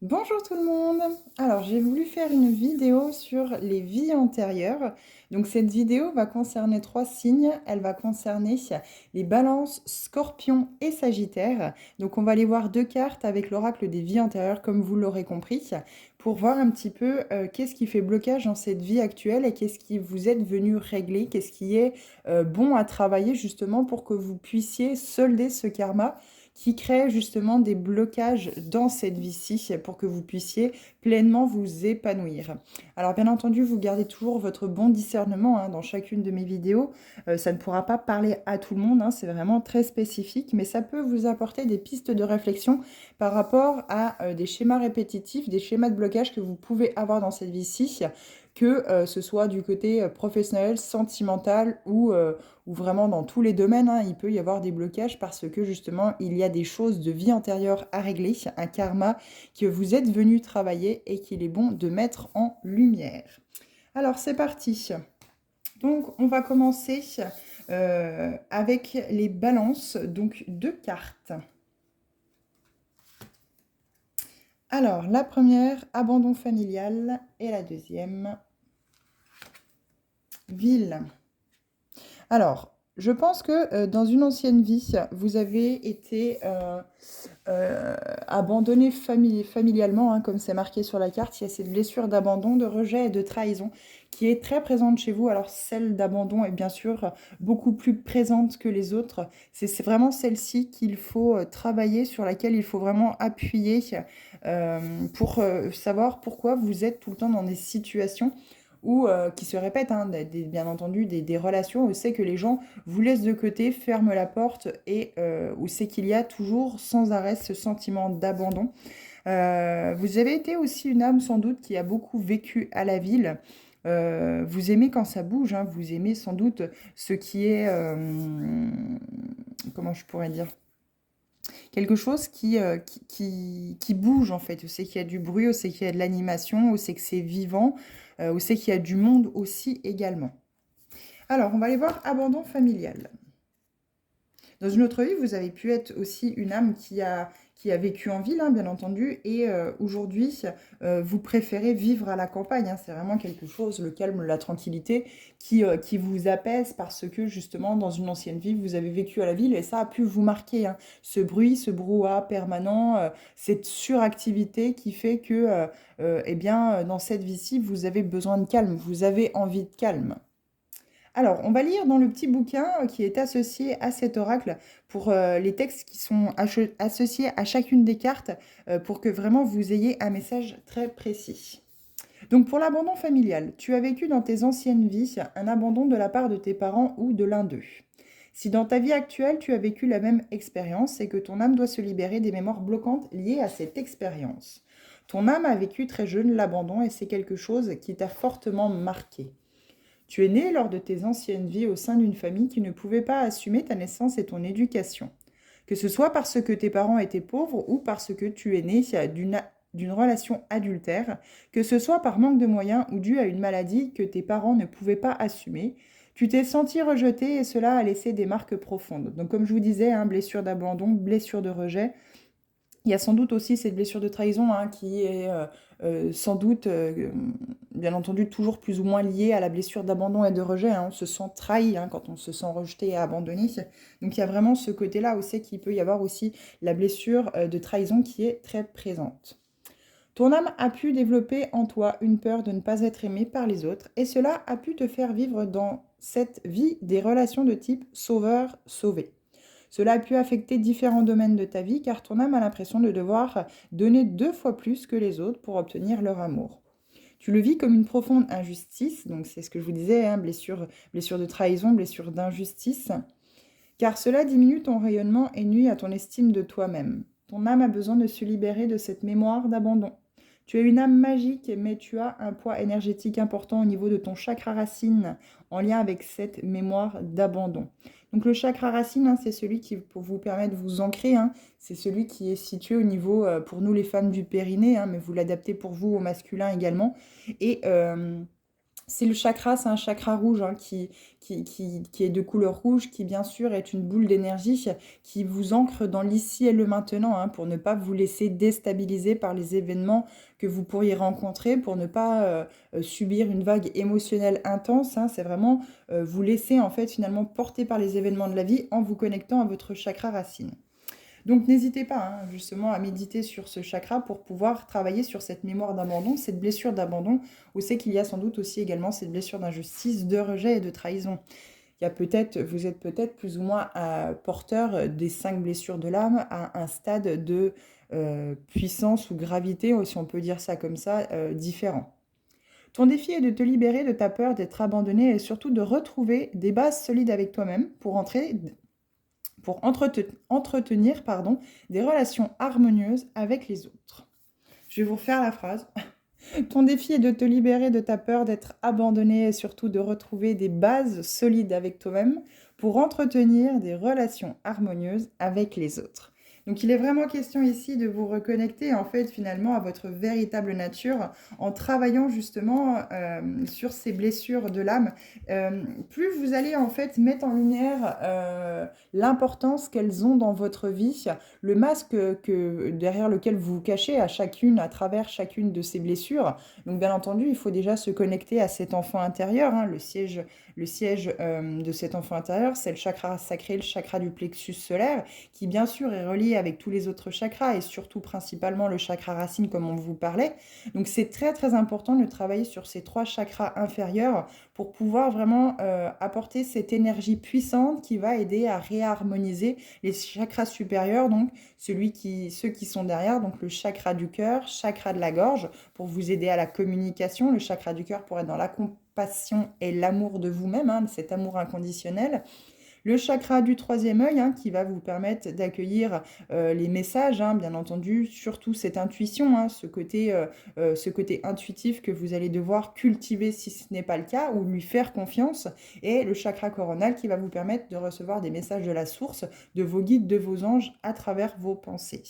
Bonjour tout le monde! Alors j'ai voulu faire une vidéo sur les vies antérieures. Donc cette vidéo va concerner trois signes. Elle va concerner les balances, scorpions et sagittaires. Donc on va aller voir deux cartes avec l'oracle des vies antérieures comme vous l'aurez compris pour voir un petit peu qu'est-ce qui fait blocage dans cette vie actuelle et qu'est-ce qui vous êtes venu régler, qu'est-ce qui est bon à travailler justement pour que vous puissiez solder ce karma qui crée justement des blocages dans cette vie-ci pour que vous puissiez pleinement vous épanouir. Alors bien entendu, vous gardez toujours votre bon discernement dans chacune de mes vidéos. Ça ne pourra pas parler à tout le monde, c'est vraiment très spécifique, mais ça peut vous apporter des pistes de réflexion par rapport à des schémas répétitifs, des schémas de blocage que vous pouvez avoir dans cette vie-ci, que ce soit du côté professionnel, sentimental ou vraiment dans tous les domaines, il peut y avoir des blocages parce que justement, il y a des choses de vie antérieure à régler, un karma que vous êtes venu travailler et qu'il est bon de mettre en lumière. Alors, c'est parti. Donc, on va commencer avec les balances, donc deux cartes. Alors, la première, abandon familial, et la deuxième, ville. Alors, je pense que dans une ancienne vie, vous avez été abandonné familialement, comme c'est marqué sur la carte. Il y a cette blessure d'abandon, de rejet et de trahison qui est très présente chez vous. Alors, celle d'abandon est bien sûr beaucoup plus présente que les autres. C'est vraiment celle-ci qu'il faut travailler, sur laquelle il faut vraiment appuyer pour savoir pourquoi vous êtes tout le temps dans des situations ou qui se répètent, bien entendu, des relations où c'est que les gens vous laissent de côté, ferment la porte et où c'est qu'il y a toujours sans arrêt ce sentiment d'abandon. Vous avez été aussi une âme sans doute qui a beaucoup vécu à la ville. Vous aimez quand ça bouge, vous aimez sans doute ce qui est, comment je pourrais dire, quelque chose qui bouge en fait. Où c'est qu'il y a du bruit, où c'est qu'il y a de l'animation, où c'est que c'est vivant, où c'est qu'il y a du monde aussi également. Alors, on va aller voir abandon familial. Dans une autre vie, vous avez pu être aussi une âme qui a vécu en ville, bien entendu, et aujourd'hui, vous préférez vivre à la campagne. C'est vraiment quelque chose, le calme, la tranquillité, qui vous apaise parce que justement, dans une ancienne vie, vous avez vécu à la ville et ça a pu vous marquer. Ce bruit, ce brouhaha permanent, cette suractivité qui fait que, eh bien, dans cette vie-ci, vous avez besoin de calme, vous avez envie de calme. Alors, on va lire dans le petit bouquin qui est associé à cet oracle pour les textes qui sont associés à chacune des cartes pour que vraiment vous ayez un message très précis. Donc pour l'abandon familial, tu as vécu dans tes anciennes vies un abandon de la part de tes parents ou de l'un d'eux. Si dans ta vie actuelle tu as vécu la même expérience, c'est que ton âme doit se libérer des mémoires bloquantes liées à cette expérience. Ton âme a vécu très jeune l'abandon et c'est quelque chose qui t'a fortement marqué. Tu es né lors de tes anciennes vies au sein d'une famille qui ne pouvait pas assumer ta naissance et ton éducation. Que ce soit parce que tes parents étaient pauvres ou parce que tu es né d'une relation adultère, que ce soit par manque de moyens ou dû à une maladie que tes parents ne pouvaient pas assumer, tu t'es senti rejeté et cela a laissé des marques profondes. Donc comme je vous disais, blessure d'abandon, blessure de rejet, il y a sans doute aussi cette blessure de trahison qui est sans doute, bien entendu, toujours plus ou moins liée à la blessure d'abandon et de rejet. On se sent trahi quand on se sent rejeté et abandonné. Donc il y a vraiment ce côté-là aussi qu'il peut y avoir aussi la blessure de trahison qui est très présente. Ton âme a pu développer en toi une peur de ne pas être aimé par les autres et cela a pu te faire vivre dans cette vie des relations de type sauveur-sauvé. Cela a pu affecter différents domaines de ta vie car ton âme a l'impression de devoir donner 2 fois plus que les autres pour obtenir leur amour. Tu le vis comme une profonde injustice, donc c'est ce que je vous disais, blessure de trahison, blessure d'injustice, car cela diminue ton rayonnement et nuit à ton estime de toi-même. Ton âme a besoin de se libérer de cette mémoire d'abandon. Tu es une âme magique, mais tu as un poids énergétique important au niveau de ton chakra racine, en lien avec cette mémoire d'abandon. Donc le chakra racine, c'est celui qui vous permet de vous ancrer. C'est celui qui est situé au niveau, pour nous les femmes, du périnée, mais vous l'adaptez pour vous au masculin également. Et C'est le chakra, c'est un chakra rouge hein, qui est de couleur rouge, qui bien sûr est une boule d'énergie qui vous ancre dans l'ici et le maintenant hein, pour ne pas vous laisser déstabiliser par les événements que vous pourriez rencontrer, pour ne pas subir une vague émotionnelle intense. Hein. C'est vraiment vous laisser en fait finalement porter par les événements de la vie en vous connectant à votre chakra racine. Donc n'hésitez pas hein, justement à méditer sur ce chakra pour pouvoir travailler sur cette mémoire d'abandon, cette blessure d'abandon, où c'est qu'il y a sans doute aussi également cette blessure d'injustice, de rejet et de trahison. Il y a peut-être, vous êtes peut-être plus ou moins porteur des 5 blessures de l'âme à un stade de puissance ou gravité, si on peut dire ça comme ça, différent. Ton défi est de te libérer de ta peur d'être abandonné et surtout de retrouver des bases solides avec toi-même pour entretenir des relations harmonieuses avec les autres. Je vais vous refaire la phrase. Ton défi est de te libérer de ta peur d'être abandonné et surtout de retrouver des bases solides avec toi-même pour entretenir des relations harmonieuses avec les autres. Donc il est vraiment question ici de vous reconnecter en fait finalement à votre véritable nature en travaillant justement sur ces blessures de l'âme. Plus vous allez en fait mettre en lumière l'importance qu'elles ont dans votre vie, le masque derrière lequel vous vous cachez à travers chacune de ces blessures. Donc bien entendu, il faut déjà se connecter à cet enfant intérieur. Hein. Le siège de cet enfant intérieur, c'est le chakra sacré, le chakra du plexus solaire, qui bien sûr est relié avec tous les autres chakras et surtout principalement le chakra racine comme on vous parlait. Donc c'est très très important de travailler sur ces 3 chakras inférieurs pour pouvoir vraiment apporter cette énergie puissante qui va aider à réharmoniser les chakras supérieurs, donc ceux qui sont derrière, donc le chakra du cœur, chakra de la gorge, pour vous aider à la communication, le chakra du cœur pour être dans la compassion et l'amour de vous-même, hein, cet amour inconditionnel. Le chakra du 3e œil hein, qui va vous permettre d'accueillir les messages, hein, bien entendu, surtout cette intuition, hein, ce côté intuitif que vous allez devoir cultiver si ce n'est pas le cas, ou lui faire confiance. Et le chakra coronal qui va vous permettre de recevoir des messages de la source, de vos guides, de vos anges à travers vos pensées.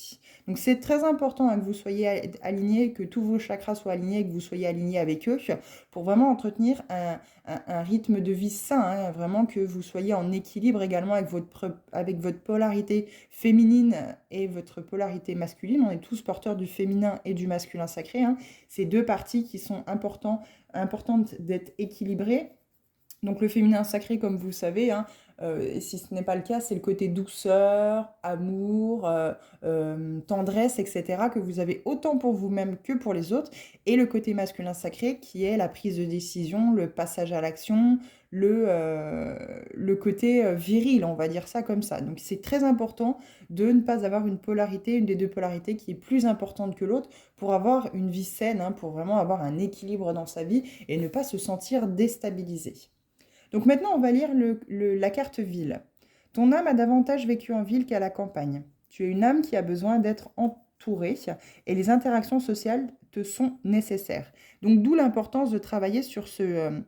Donc c'est très important hein, que vous soyez alignés, que tous vos chakras soient alignés, que vous soyez alignés avec eux, pour vraiment entretenir un rythme de vie sain, hein, vraiment que vous soyez en équilibre également avec votre polarité féminine et votre polarité masculine. On est tous porteurs du féminin et du masculin sacré. Hein. Ces 2 parties qui sont importantes d'être équilibrées. Donc le féminin sacré, comme vous savez, hein, si ce n'est pas le cas, c'est le côté douceur, amour, tendresse, etc., que vous avez autant pour vous-même que pour les autres. Et le côté masculin sacré, qui est la prise de décision, le passage à l'action, le côté viril, on va dire ça comme ça. Donc c'est très important de ne pas avoir une polarité, une des 2 polarités qui est plus importante que l'autre pour avoir une vie saine, hein, pour vraiment avoir un équilibre dans sa vie et ne pas se sentir déstabilisé. Donc maintenant, on va lire la carte ville. Ton âme a davantage vécu en ville qu'à la campagne. Tu es une âme qui a besoin d'être entourée et les interactions sociales te sont nécessaires. Donc d'où l'importance de travailler sur ce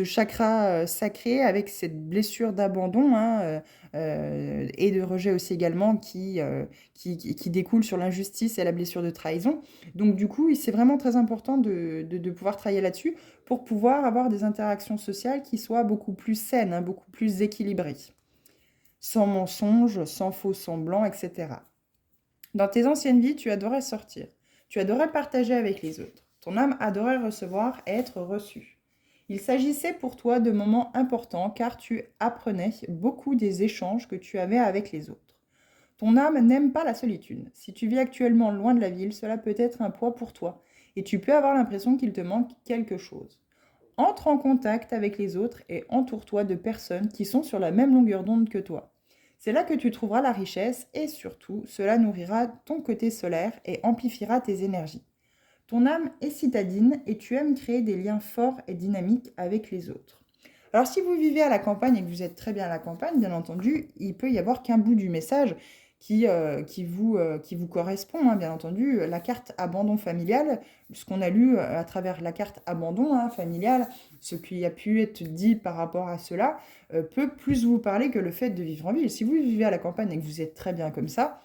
chakra sacré avec cette blessure d'abandon hein, et de rejet aussi également qui découle sur l'injustice et la blessure de trahison. Donc du coup, c'est vraiment très important de pouvoir travailler là-dessus pour pouvoir avoir des interactions sociales qui soient beaucoup plus saines, hein, beaucoup plus équilibrées, sans mensonges, sans faux semblants, etc. Dans tes anciennes vies, tu adorais sortir, tu adorais partager avec les autres, ton âme adorait recevoir et être reçue. Il s'agissait pour toi de moments importants car tu apprenais beaucoup des échanges que tu avais avec les autres. Ton âme n'aime pas la solitude. Si tu vis actuellement loin de la ville, cela peut être un poids pour toi et tu peux avoir l'impression qu'il te manque quelque chose. Entre en contact avec les autres et entoure-toi de personnes qui sont sur la même longueur d'onde que toi. C'est là que tu trouveras la richesse et surtout, cela nourrira ton côté solaire et amplifiera tes énergies. Ton âme est citadine et tu aimes créer des liens forts et dynamiques avec les autres. Alors si vous vivez à la campagne et que vous êtes très bien à la campagne, bien entendu, il peut y avoir qu'un bout du message qui vous correspond, hein, bien entendu. La carte abandon familial, ce qu'on a lu à travers la carte abandon hein, familial, ce qui a pu être dit par rapport à cela, peut plus vous parler que le fait de vivre en ville. Si vous vivez à la campagne et que vous êtes très bien comme ça,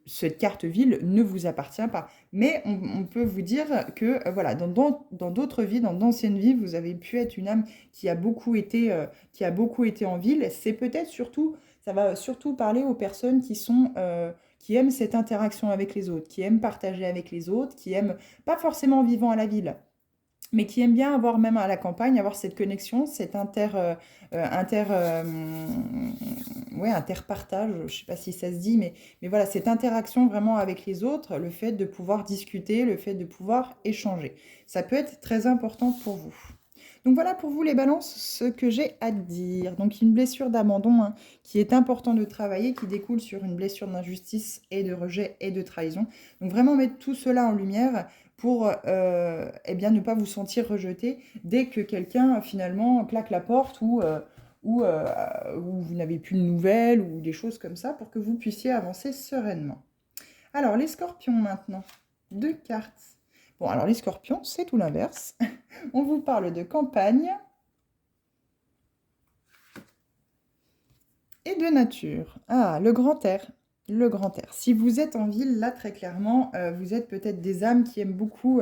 cette carte ville ne vous appartient pas. Mais on peut vous dire que voilà, dans d'autres vies, dans d'anciennes vies, vous avez pu être une âme qui a beaucoup été en ville. C'est peut-être surtout, ça va surtout parler aux personnes qui aiment cette interaction avec les autres, qui aiment partager avec les autres, qui aiment pas forcément vivant à la ville, mais qui aiment bien avoir même à la campagne, avoir cette connexion, cet ouais, interpartage, je ne sais pas si ça se dit, mais voilà, cette interaction vraiment avec les autres, le fait de pouvoir discuter, le fait de pouvoir échanger. Ça peut être très important pour vous. Donc voilà pour vous les balances, ce que j'ai à dire. Donc une blessure d'abandon hein, qui est important de travailler, qui découle sur une blessure d'injustice et de rejet et de trahison. Donc vraiment mettre tout cela en lumière pour eh bien, ne pas vous sentir rejeté dès que quelqu'un finalement claque la porte ou vous n'avez plus de nouvelles ou des choses comme ça pour que vous puissiez avancer sereinement. Alors les scorpions maintenant, 2 cartes. Bon alors les scorpions c'est tout l'inverse. On vous parle de campagne et de nature. Ah, le grand air. Le grand air. Si vous êtes en ville, là, très clairement, vous êtes peut-être des âmes qui aiment beaucoup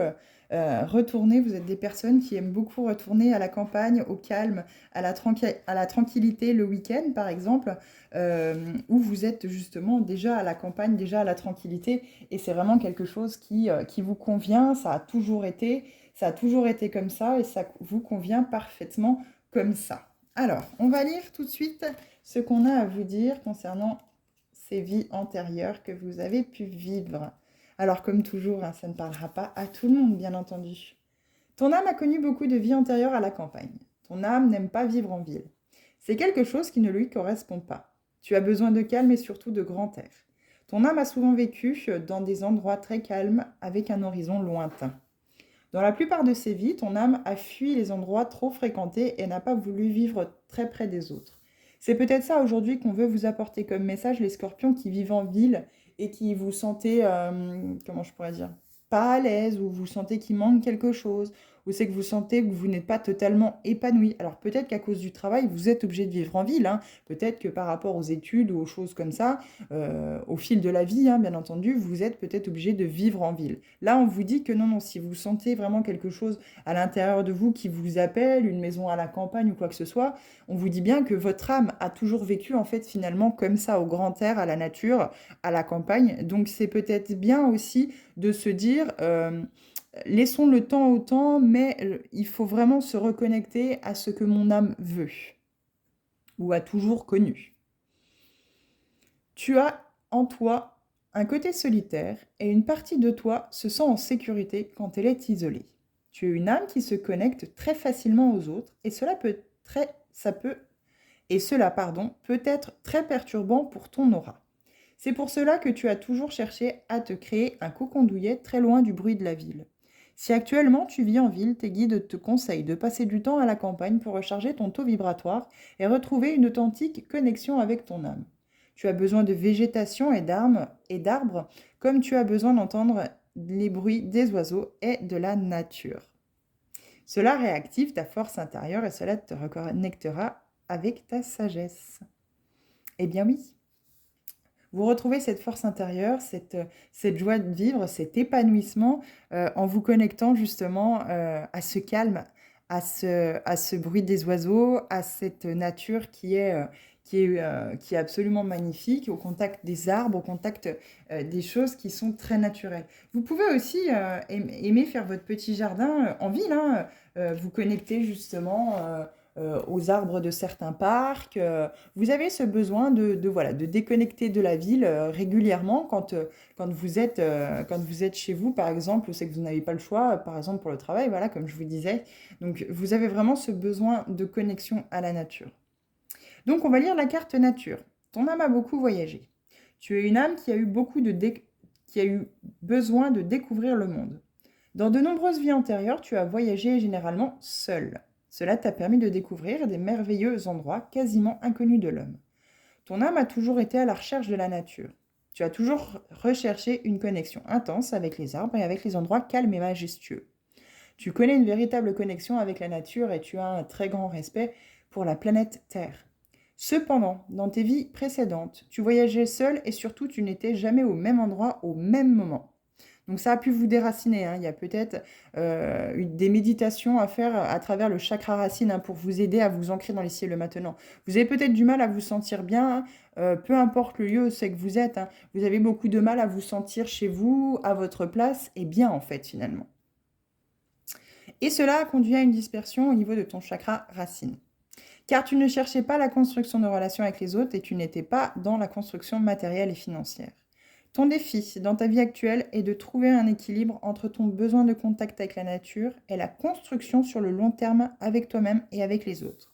retourner, vous êtes des personnes qui aiment beaucoup retourner à la campagne, au calme, à la tranquillité le week-end, par exemple, où vous êtes justement déjà à la campagne, déjà à la tranquillité, et c'est vraiment quelque chose qui vous convient, ça a toujours été comme ça, et ça vous convient parfaitement comme ça. Alors, on va lire tout de suite ce qu'on a à vous dire concernant ces vies antérieures que vous avez pu vivre. Alors, comme toujours, hein, ça ne parlera pas à tout le monde, bien entendu. Ton âme a connu beaucoup de vies antérieures à la campagne. Ton âme n'aime pas vivre en ville. C'est quelque chose qui ne lui correspond pas. Tu as besoin de calme et surtout de grand air. Ton âme a souvent vécu dans des endroits très calmes avec un horizon lointain. Dans la plupart de ses vies, ton âme a fui les endroits trop fréquentés et n'a pas voulu vivre très près des autres. C'est peut-être ça aujourd'hui qu'on veut vous apporter comme message, les scorpions qui vivent en ville et qui vous sentez, comment je pourrais dire, pas à l'aise, ou vous sentez qu'il manque quelque chose, ou c'est que vous sentez que vous n'êtes pas totalement épanoui. Alors peut-être qu'à cause du travail, vous êtes obligé de vivre en ville, hein. Peut-être que par rapport aux études ou aux choses comme ça, au fil de la vie, hein, bien entendu, vous êtes peut-être obligé de vivre en ville. Là, on vous dit que non, non, si vous sentez vraiment quelque chose à l'intérieur de vous qui vous appelle, une maison à la campagne ou quoi que ce soit, on vous dit bien que votre âme a toujours vécu en fait finalement comme ça, au grand air, à la nature, à la campagne. Donc c'est peut-être bien aussi de se dire, laissons le temps au temps, mais il faut vraiment se reconnecter à ce que mon âme veut ou a toujours connu. Tu as en toi un côté solitaire et une partie de toi se sent en sécurité quand elle est isolée. Tu es une âme qui se connecte très facilement aux autres et cela peut être très perturbant pour ton aura. C'est pour cela que tu as toujours cherché à te créer un cocon douillet très loin du bruit de la ville. Si actuellement tu vis en ville, tes guides te conseillent de passer du temps à la campagne pour recharger ton taux vibratoire et retrouver une authentique connexion avec ton âme. Tu as besoin de végétation et d'arbres, comme tu as besoin d'entendre les bruits des oiseaux et de la nature. Cela réactive ta force intérieure et cela te reconnectera avec ta sagesse. Eh bien oui, vous retrouvez cette force intérieure, cette joie de vivre, cet épanouissement en vous connectant justement à ce calme, à ce bruit des oiseaux, à cette nature qui est absolument magnifique, au contact des arbres, au contact des choses qui sont très naturelles. Vous pouvez aussi aimer faire votre petit jardin en ville, hein, vous connecter justement aux arbres de certains parcs. Vous avez ce besoin voilà, de déconnecter de la ville régulièrement quand vous êtes chez vous, par exemple, c'est que vous n'avez pas le choix, par exemple pour le travail, voilà, comme je vous disais. Donc vous avez vraiment ce besoin de connexion à la nature. Donc on va lire la carte nature. Ton âme a beaucoup voyagé. Tu es une âme qui a eu qui a eu besoin de découvrir le monde. Dans de nombreuses vies antérieures, tu as voyagé généralement seul. Cela t'a permis de découvrir des merveilleux endroits quasiment inconnus de l'homme. Ton âme a toujours été à la recherche de la nature. Tu as toujours recherché une connexion intense avec les arbres et avec les endroits calmes et majestueux. Tu connais une véritable connexion avec la nature et tu as un très grand respect pour la planète Terre. Cependant, dans tes vies précédentes, tu voyageais seul et surtout tu n'étais jamais au même endroit au même moment. Donc ça a pu vous déraciner, hein. Il y a peut-être des méditations à faire à travers le chakra racine, hein, pour vous aider à vous ancrer dans l'ici et le maintenant. Vous avez peut-être du mal à vous sentir bien, hein, peu importe le lieu où c'est que vous êtes, hein. Vous avez beaucoup de mal à vous sentir chez vous, à votre place, et bien en fait finalement. Et cela a conduit à une dispersion au niveau de ton chakra racine. Car tu ne cherchais pas la construction de relations avec les autres et tu n'étais pas dans la construction matérielle et financière. Ton défi dans ta vie actuelle est de trouver un équilibre entre ton besoin de contact avec la nature et la construction sur le long terme avec toi-même et avec les autres.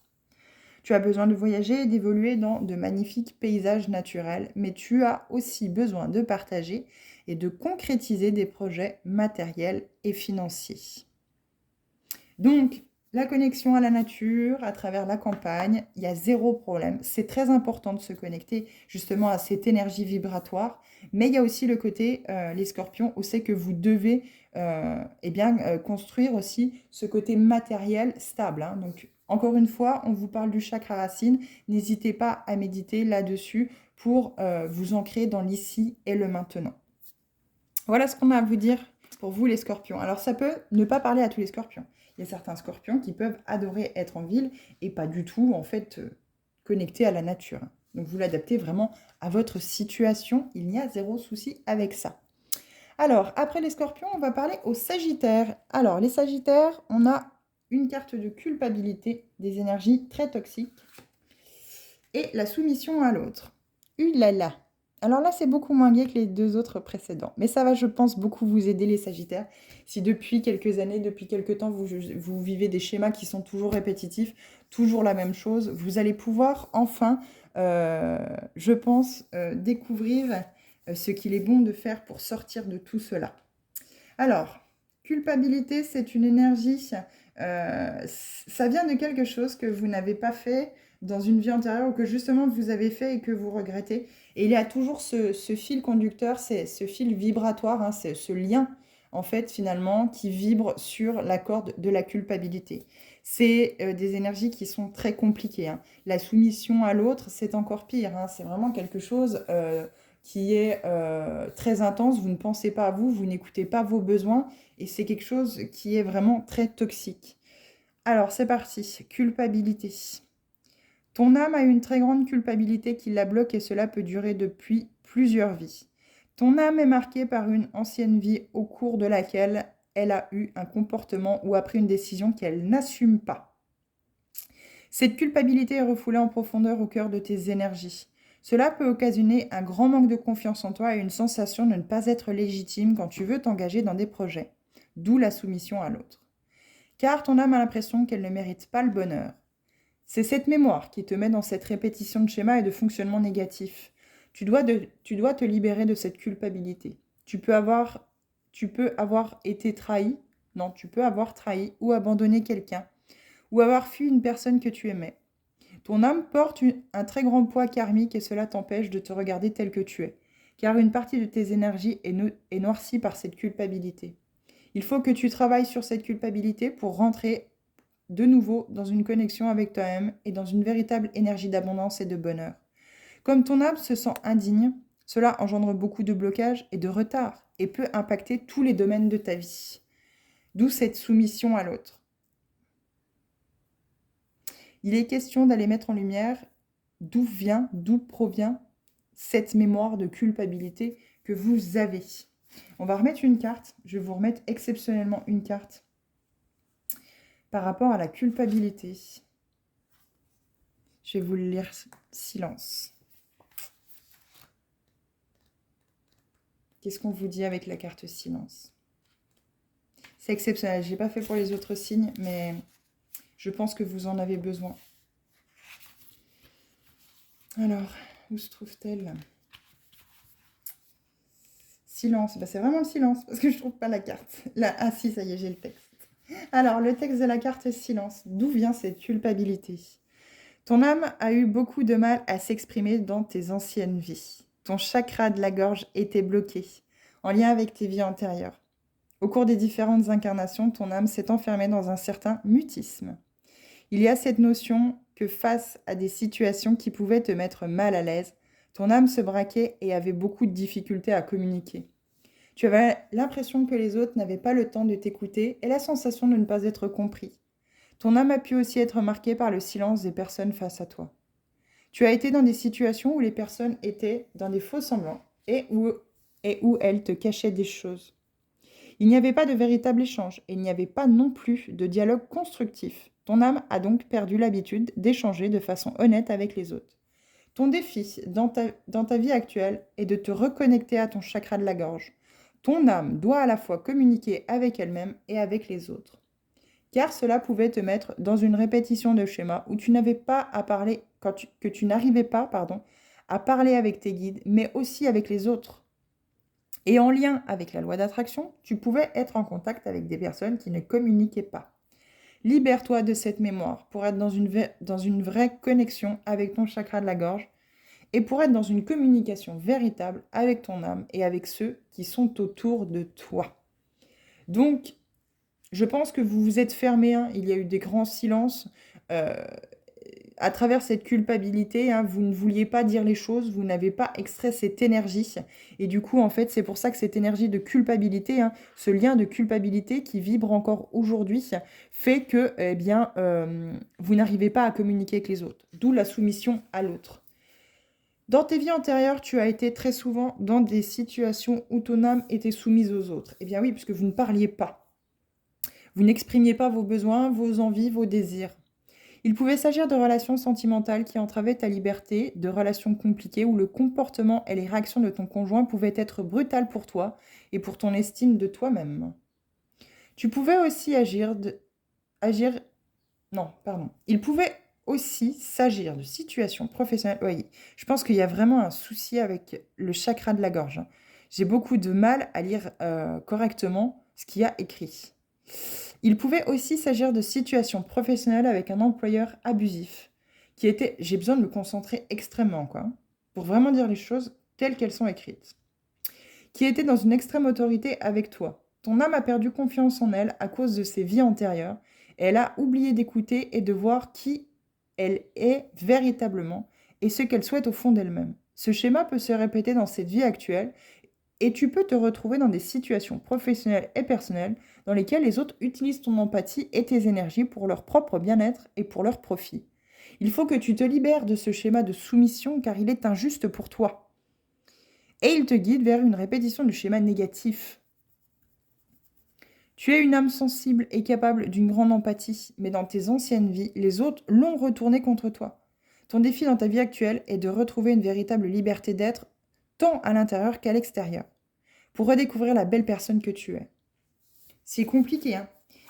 Tu as besoin de voyager et d'évoluer dans de magnifiques paysages naturels, mais tu as aussi besoin de partager et de concrétiser des projets matériels et financiers. Donc, la connexion à la nature, à travers la campagne, il y a zéro problème. C'est très important de se connecter justement à cette énergie vibratoire. Mais il y a aussi le côté, les scorpions, où c'est que vous devez construire aussi ce côté matériel stable, hein. Donc, encore une fois, on vous parle du chakra racine. N'hésitez pas à méditer là-dessus pour vous ancrer dans l'ici et le maintenant. Voilà ce qu'on a à vous dire pour vous les scorpions. Alors ça peut ne pas parler à tous les scorpions. Il y a certains scorpions qui peuvent adorer être en ville et pas du tout en fait connectés à la nature. Donc vous l'adaptez vraiment à votre situation. Il n'y a zéro souci avec ça. Alors après les scorpions, on va parler aux sagittaires. Alors les sagittaires, on a une carte de culpabilité, des énergies très toxiques et la soumission à l'autre. Ulala. Alors là, c'est beaucoup moins gai que les deux autres précédents. Mais ça va, je pense, beaucoup vous aider, les Sagittaires. Si depuis quelques années, depuis quelques temps, vous vivez des schémas qui sont toujours répétitifs, toujours la même chose, vous allez pouvoir enfin, je pense, découvrir ce qu'il est bon de faire pour sortir de tout cela. Alors, culpabilité, c'est une énergie, ça vient de quelque chose que vous n'avez pas fait dans une vie antérieure ou que justement vous avez fait et que vous regrettez. Et il y a toujours ce fil conducteur, c'est ce fil vibratoire, hein, c'est ce lien, en fait, finalement, qui vibre sur la corde de la culpabilité. C'est des énergies qui sont très compliquées, hein. La soumission à l'autre, c'est encore pire, hein. C'est vraiment quelque chose qui est très intense. Vous ne pensez pas à vous, vous n'écoutez pas vos besoins et c'est quelque chose qui est vraiment très toxique. Alors, c'est parti. Culpabilité. Ton âme a une très grande culpabilité qui la bloque et cela peut durer depuis plusieurs vies. Ton âme est marquée par une ancienne vie au cours de laquelle elle a eu un comportement ou a pris une décision qu'elle n'assume pas. Cette culpabilité est refoulée en profondeur au cœur de tes énergies. Cela peut occasionner un grand manque de confiance en toi et une sensation de ne pas être légitime quand tu veux t'engager dans des projets, d'où la soumission à l'autre. Car ton âme a l'impression qu'elle ne mérite pas le bonheur. C'est cette mémoire qui te met dans cette répétition de schémas et de fonctionnement négatif. Tu dois te libérer de cette culpabilité. Tu peux avoir été trahi, non, tu peux avoir trahi ou abandonné quelqu'un, ou avoir fui une personne que tu aimais. Ton âme porte un très grand poids karmique et cela t'empêche de te regarder tel que tu es, car une partie de tes énergies est noircie par cette culpabilité. Il faut que tu travailles sur cette culpabilité pour rentrer de nouveau dans une connexion avec toi-même et dans une véritable énergie d'abondance et de bonheur. Comme ton âme se sent indigne, cela engendre beaucoup de blocages et de retard et peut impacter tous les domaines de ta vie. D'où cette soumission à l'autre. Il est question d'aller mettre en lumière d'où provient cette mémoire de culpabilité que vous avez. On va remettre une carte. Je vais vous remettre exceptionnellement une carte par rapport à la culpabilité. Je vais vous le lire. Silence. Qu'est-ce qu'on vous dit avec la carte silence? C'est exceptionnel. Je ne l'ai pas fait pour les autres signes, mais je pense que vous en avez besoin. Alors, où se trouve-t-elle? Silence. Ben, c'est vraiment le silence, parce que je ne trouve pas la carte. Là, ah si, ça y est, j'ai le texte. Alors, le texte de la carte silence. D'où vient cette culpabilité? Ton âme a eu beaucoup de mal à s'exprimer dans tes anciennes vies. Ton chakra de la gorge était bloqué, en lien avec tes vies antérieures. Au cours des différentes incarnations, ton âme s'est enfermée dans un certain mutisme. Il y a cette notion que face à des situations qui pouvaient te mettre mal à l'aise, ton âme se braquait et avait beaucoup de difficultés à communiquer. Tu avais l'impression que les autres n'avaient pas le temps de t'écouter et la sensation de ne pas être compris. Ton âme a pu aussi être marquée par le silence des personnes face à toi. Tu as été dans des situations où les personnes étaient dans des faux semblants et où elles te cachaient des choses. Il n'y avait pas de véritable échange et il n'y avait pas non plus de dialogue constructif. Ton âme a donc perdu l'habitude d'échanger de façon honnête avec les autres. Ton défi dans ta vie actuelle est de te reconnecter à ton chakra de la gorge. Ton âme doit à la fois communiquer avec elle-même et avec les autres. Car cela pouvait te mettre dans une répétition de schéma où tu n'avais pas à parler, que tu n'arrivais pas, à parler avec tes guides, mais aussi avec les autres. Et en lien avec la loi d'attraction, tu pouvais être en contact avec des personnes qui ne communiquaient pas. Libère-toi de cette mémoire pour être dans une vraie connexion avec ton chakra de la gorge et pour être dans une communication véritable avec ton âme et avec ceux qui sont autour de toi. Donc, je pense que vous vous êtes fermé, hein. Il y a eu des grands silences. À travers cette culpabilité, hein, vous ne vouliez pas dire les choses, vous n'avez pas extrait cette énergie. Et du coup, en fait, c'est pour ça que cette énergie de culpabilité, hein, ce lien de culpabilité qui vibre encore aujourd'hui, fait que eh bien, vous n'arrivez pas à communiquer avec les autres. D'où la soumission à l'autre. Dans tes vies antérieures, tu as été très souvent dans des situations où ton âme était soumise aux autres. Eh bien oui, puisque vous ne parliez pas. Vous n'exprimiez pas vos besoins, vos envies, vos désirs. Il pouvait s'agir de relations sentimentales qui entravaient ta liberté, de relations compliquées où le comportement et les réactions de ton conjoint pouvaient être brutales pour toi et pour ton estime de toi-même. Tu pouvais aussi Il pouvait aussi s'agir de situations professionnelles. Oui, je pense qu'il y a vraiment un souci avec le chakra de la gorge, hein. J'ai beaucoup de mal à lire correctement ce qu'il y a écrit. Il pouvait aussi s'agir de situations professionnelles avec un employeur abusif, qui était, j'ai besoin de me concentrer extrêmement, quoi, pour vraiment dire les choses telles qu'elles sont écrites, qui était dans une extrême autorité avec toi. Ton âme a perdu confiance en elle à cause de ses vies antérieures, et elle a oublié d'écouter et de voir qui elle est véritablement et ce qu'elle souhaite au fond d'elle-même. Ce schéma peut se répéter dans cette vie actuelle et tu peux te retrouver dans des situations professionnelles et personnelles dans lesquelles les autres utilisent ton empathie et tes énergies pour leur propre bien-être et pour leur profit. Il faut que tu te libères de ce schéma de soumission car il est injuste pour toi. Et il te guide vers une répétition du schéma négatif. Tu es une âme sensible et capable d'une grande empathie, mais dans tes anciennes vies, les autres l'ont retourné contre toi. Ton défi dans ta vie actuelle est de retrouver une véritable liberté d'être tant à l'intérieur qu'à l'extérieur, pour redécouvrir la belle personne que tu es. C'est compliqué, hein.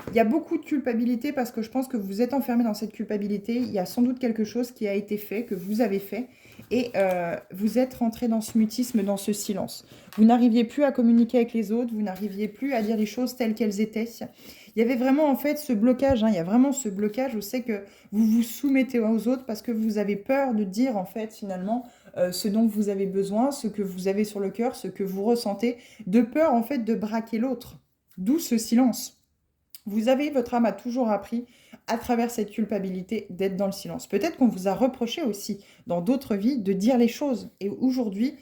Il y a beaucoup de culpabilité parce que je pense que vous êtes enfermé dans cette culpabilité. Il y a sans doute quelque chose qui a été fait, que vous avez fait, et vous êtes rentré dans ce mutisme, dans ce silence. Vous n'arriviez plus à communiquer avec les autres, vous n'arriviez plus à dire les choses telles qu'elles étaient. Il y avait vraiment en fait ce blocage, hein. Il y a vraiment ce blocage. Je sais que vous vous soumettez aux autres parce que vous avez peur de dire en fait finalement ce dont vous avez besoin, ce que vous avez sur le cœur, ce que vous ressentez, de peur en fait de braquer l'autre. D'où ce silence. Votre âme a toujours appris à travers cette culpabilité d'être dans le silence. Peut-être qu'on vous a reproché aussi dans d'autres vies de dire les choses. Et aujourd'hui,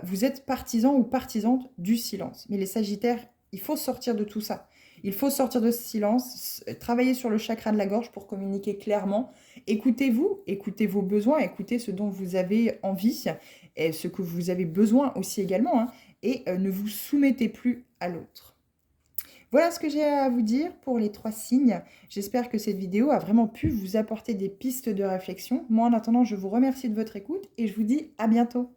vous êtes partisan ou partisante du silence. Mais les Sagittaires, il faut sortir de tout ça. Il faut sortir de ce silence, travailler sur le chakra de la gorge pour communiquer clairement. Écoutez-vous, écoutez vos besoins, écoutez ce dont vous avez envie, et ce que vous avez besoin aussi également, hein, et ne vous soumettez plus à l'autre. Voilà ce que j'ai à vous dire pour les 3 signes. J'espère que cette vidéo a vraiment pu vous apporter des pistes de réflexion. Moi, en attendant, je vous remercie de votre écoute et je vous dis à bientôt.